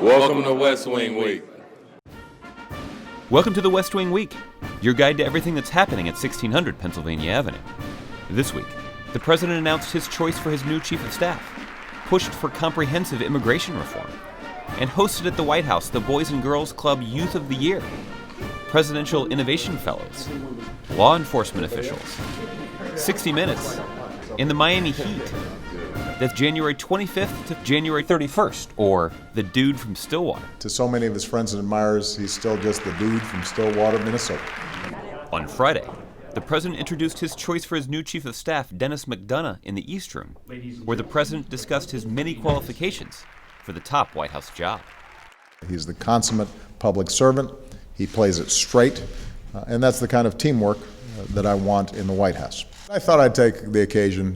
Welcome to West Wing Week. Welcome to the West Wing Week, your guide to everything that's happening at 1600 Pennsylvania Avenue. This week, the president announced his choice for his new chief of staff, pushed for comprehensive immigration reform, and hosted at the White House the Boys and Girls Club Youth of the Year, Presidential Innovation Fellows, law enforcement officials, 60 Minutes, and the Miami Heat. That's January 25th to January 31st, or the dude from Stillwater. To so many of his friends and admirers, he's still just the dude from Stillwater, Minnesota. On Friday, the president introduced his choice for his new chief of staff, Dennis McDonough, in the East Room, where the president discussed his many qualifications for the top White House job. He's the consummate public servant. He plays it straight, and that's the kind of teamwork that I want in the White House. I thought I'd take the occasion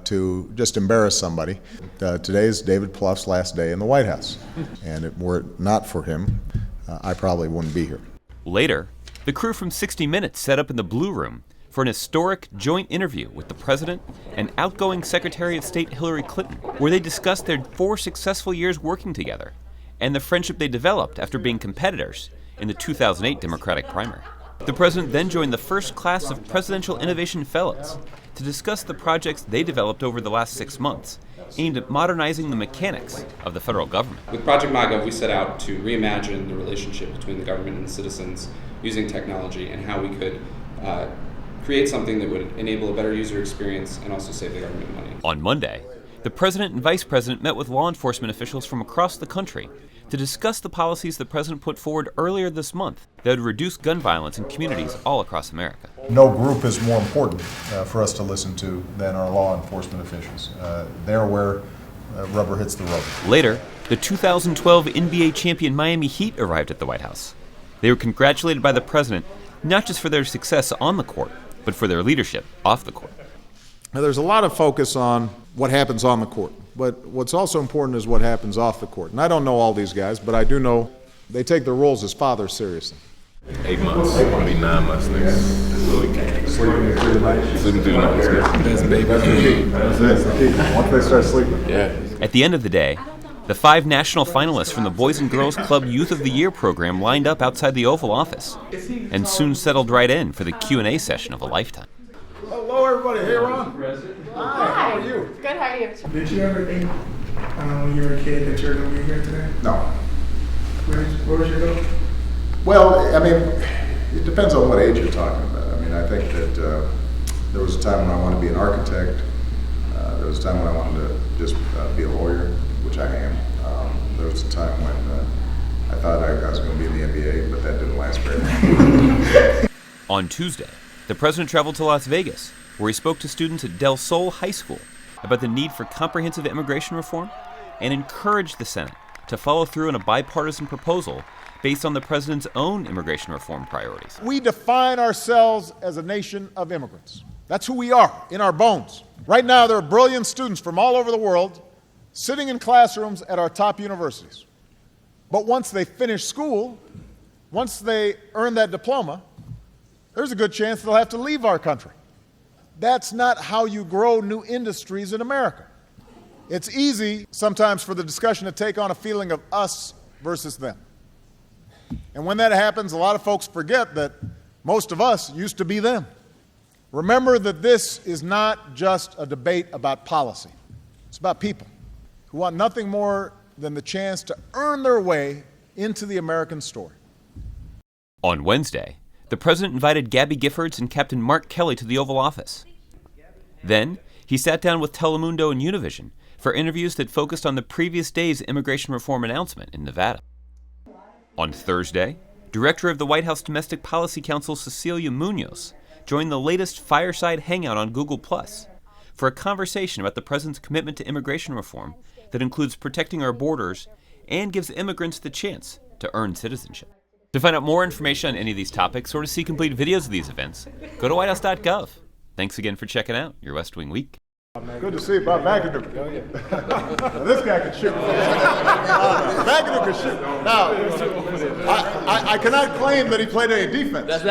to just embarrass somebody. Today is David Plouffe's last day in the White House, and were it not for him, I probably wouldn't be here. Later, the crew from 60 Minutes set up in the Blue Room for an historic joint interview with the president and outgoing Secretary of State Hillary Clinton, where they discussed their 4 successful years working together and the friendship they developed after being competitors in the 2008 Democratic primary. The president then joined the first class of Presidential Innovation Fellows to discuss the projects they developed over the last 6 months, aimed at modernizing the mechanics of the federal government. With Project MyGov, we set out to reimagine the relationship between the government and citizens using technology and how we could create something that would enable a better user experience and also save the government money. On Monday, the president and vice president met with law enforcement officials from across the country to discuss the policies the president put forward earlier this month that would reduce gun violence in communities all across America. No group is more important for us to listen to than our law enforcement officials. They're where rubber hits the road. Later, the 2012 NBA champion Miami Heat arrived at the White House. They were congratulated by the president not just for their success on the court, but for their leadership off the court. Now, there's a lot of focus on what happens on the court, but what's also important is what happens off the court. And I don't know all these guys, but I do know they take their roles as fathers seriously. 8 months. It's going to be 9 months next. Sleeping through the night. Sleeping through the night. That's baby. That's the key. Once they start sleeping. Yeah. At the end of the day, the 5 national finalists from the Boys and Girls Club Youth of the Year program lined up outside the Oval Office and soon settled right in for the Q&A session of a lifetime. Hello, everybody. Hey, Ron. Hi. How are you? Good, how are you? Did you ever think when you were a kid that you were going to be here today? No. Where was your goal? Well, I mean, it depends on what age you're talking about. I mean, I think that there was a time when I wanted to be an architect. There was a time when I wanted to just be a lawyer, which I am. There was a time when I thought I was going to be in the NBA, but that didn't last very long. On Tuesday, the president traveled to Las Vegas, where he spoke to students at Del Sol High School about the need for comprehensive immigration reform and encouraged the Senate to follow through on a bipartisan proposal based on the president's own immigration reform priorities. We define ourselves as a nation of immigrants. That's who we are, in our bones. Right now, there are brilliant students from all over the world sitting in classrooms at our top universities. But once they finish school, once they earn that diploma, there's a good chance they'll have to leave our country. That's not how you grow new industries in America. It's easy sometimes for the discussion to take on a feeling of us versus them. And when that happens, a lot of folks forget that most of us used to be them. Remember that this is not just a debate about policy. It's about people who want nothing more than the chance to earn their way into the American story. On Wednesday, the president invited Gabby Giffords and Captain Mark Kelly to the Oval Office. Then, he sat down with Telemundo and Univision for interviews that focused on the previous day's immigration reform announcement in Nevada. On Thursday, Director of the White House Domestic Policy Council Cecilia Munoz joined the latest fireside hangout on Google Plus for a conversation about the president's commitment to immigration reform that includes protecting our borders and gives immigrants the chance to earn citizenship. To find out more information on any of these topics or to see complete videos of these events, go to whitehouse.gov. Thanks again for checking out your West Wing Week. Good to see you, Bob McAdoo. This guy can shoot. McAdoo can shoot. Now, I cannot claim that he played any defense. That's